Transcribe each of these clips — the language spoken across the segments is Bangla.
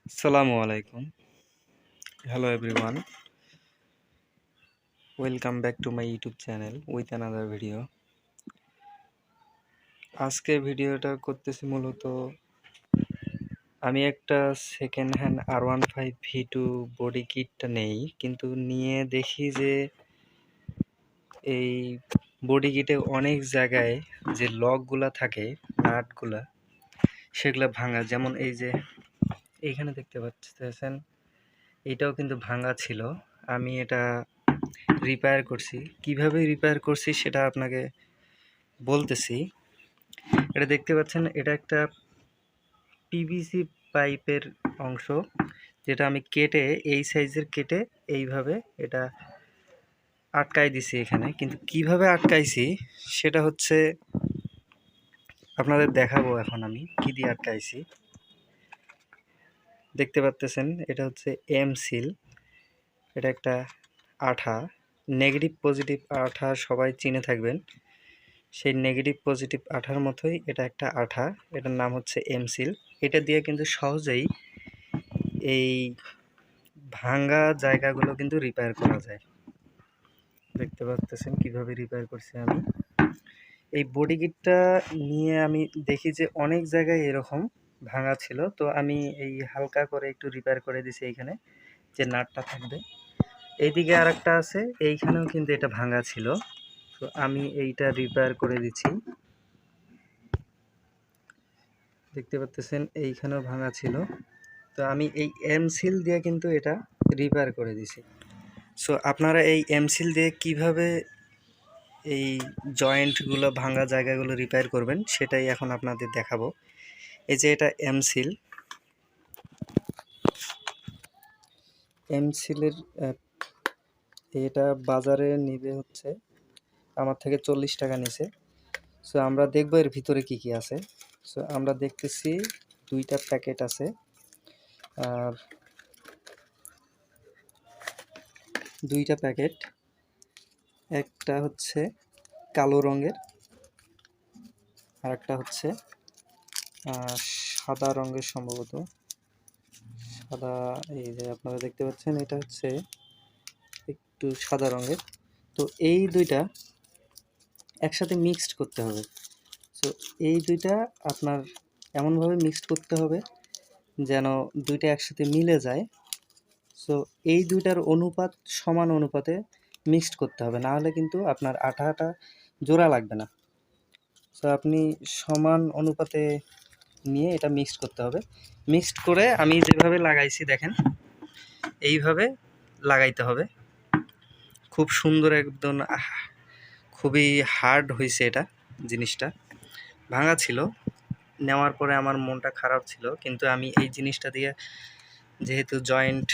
Assalamu alaikum. Hello everyone. Welcome back to my YouTube channel with another video. আজকে ভিডিওটা করতেছি মূলত আমি একটা second hand R15 V2 body কিটটা নেই, কিন্তু নিয়ে দেখি যে এই বডি কিটে অনেক জায়গায় যে লকগুলা থাকে, নাটগুলা, সেগুলা ভাঙা। যেমন এই যে এইখানে দেখতে পাচ্ছেন, এটাও কিন্তু ভাঙা ছিল। আমি এটা রিপেয়ার করছি। কিভাবে রিপেয়ার করছি সেটা আপনাকে বলতেছি। এটা দেখতে পাচ্ছেন, এটা একটা পিভিসি পাইপের অংশ, যেটা আমি কেটে এই সাইজের কেটে এইভাবে এটা আটকাই দিছি এখানে। কিন্তু কিভাবে আটকাইছি সেটা হচ্ছে আপনাদের দেখাবো। এখন আমি কি দিয়ে আটকাইছি দেখতে পাচ্ছেন, এটা হচ্ছে এম সিল। এটা একটা আঠা, নেগেটিভ পজিটিভ আঠা সবাই চিনে থাকবেন। সেই নেগেটিভ পজিটিভ আঠার মতোই এটা একটা আঠা, এটার নাম হচ্ছে এম সিল। এটা দিয়ে কিন্তু সহজেই এই ভাঙা জায়গাগুলো কিন্তু রিপেয়ার করা যায়। দেখতে পাচ্ছেন কিভাবে রিপেয়ার করছি আমি। এই বডি কিটটা নিয়ে আমি দেখি যে অনেক জায়গায় এরকম ভাঙা ছিল, তো আমি এই হালকা করে একটু রিপেয়ার করে দিছি এইখানে যে নাটটা থাকবে। এইদিকে আর একটা আছে, এইখানেও কিন্তু এটা ভাঙা ছিল, তো আমি এইটা রিপেয়ার করে দিচ্ছি। দেখতে পাচ্ছেন এইখানেও ভাঙা ছিল, তো আমি এই এম সিল দিয়ে কিন্তু এটা রিপেয়ার করে দিছি। সো আপনারা এই এম সিল দিয়ে কিভাবে এই জয়েন্টগুলো, ভাঙা জায়গাগুলো রিপেয়ার করবেন সেটাই এখন আপনাদের দেখাবো। এই যে এটা এম সিল, এম সিলের এটা বাজারে নিবে হচ্ছে আমার থেকে 40 টাকা নিছে। সো আমরা দেখবো এর ভিতরে কি কি আছে। সো আমরা দেখতেছি 2টা প্যাকেট আছে, আর 2টা প্যাকেট, একটা হচ্ছে কালো রঙের আর একটা হচ্ছে সাদা রঙের, সম্ভবত সাদা। এই যে আপনারা দেখতে পাচ্ছেন, এটা হচ্ছে একটু সাদা রঙের। তো এই দুইটা একসাথে মিক্সড করতে হবে। সো এই দুইটা আপনার এমনভাবে মিক্সড করতে হবে যেন দুইটা একসাথে মিলে যায়। সো এই দুইটার অনুপাত সমান অনুপাতে মিক্সড করতে হবে, না হলে কিন্তু আপনার আঠাটা জোড়া লাগবে না। সো আপনি সমান অনুপাতে নিয়ে এটা মিক্সড করতে হবে। মিক্সড করে আমি যেভাবে লাগাইছি দেখেন, এইভাবে লাগাইতে হবে। খুব সুন্দর, একদম খুবই হার্ড হয়েছে এটা। জিনিসটা ভাঙা ছিল, নেওয়ার পরে আমার মনটা খারাপ ছিল, কিন্তু আমি এই জিনিসটা দিয়ে যেহেতু জয়েন্ট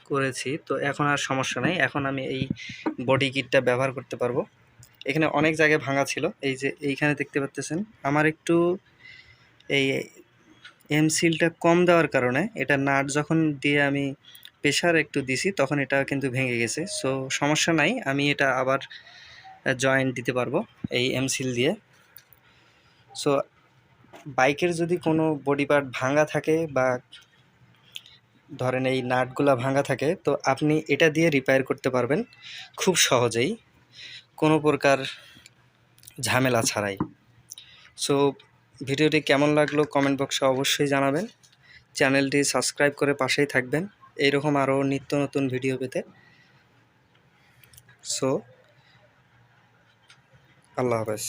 করেছি, তো এখন আর সমস্যা নাই। এখন আমি এই বডি কিটটা ব্যবহার করতে পারবো। এখানে অনেক জায়গায় ভাঙা ছিল, এই যে এইখানে দেখতে পাচ্ছেন। আমার একটু এই এম সিলটা কম দেওয়ার কারণে এটা নাট যখন দিয়ে আমি প্রেশার একটু দিছি, তখন এটা কিন্তু ভেঙে গেছে। সো সমস্যা নাই, আমি এটা আবার জয়েন্ট দিতে পারবো এই এম সিল দিয়ে। সো বাইকের যদি কোনো বডি পার্ট ভাঙা থাকে বা ধরেন এই নাটগুলা ভাঙা থাকে, তো আপনি এটা দিয়ে রিপেয়ার করতে পারবেন খুব সহজেই, কোনো প্রকার ঝামেলা ছাড়াই। সো ভিডিওটি কেমন লাগলো কমেন্ট বক্সে অবশ্যই জানাবেন। চ্যানেলটি সাবস্ক্রাইব করে পাশেই থাকবেন এইরকম আরও নিত্য নতুন ভিডিও পেতে। সো আল্লাহ হাফেজ।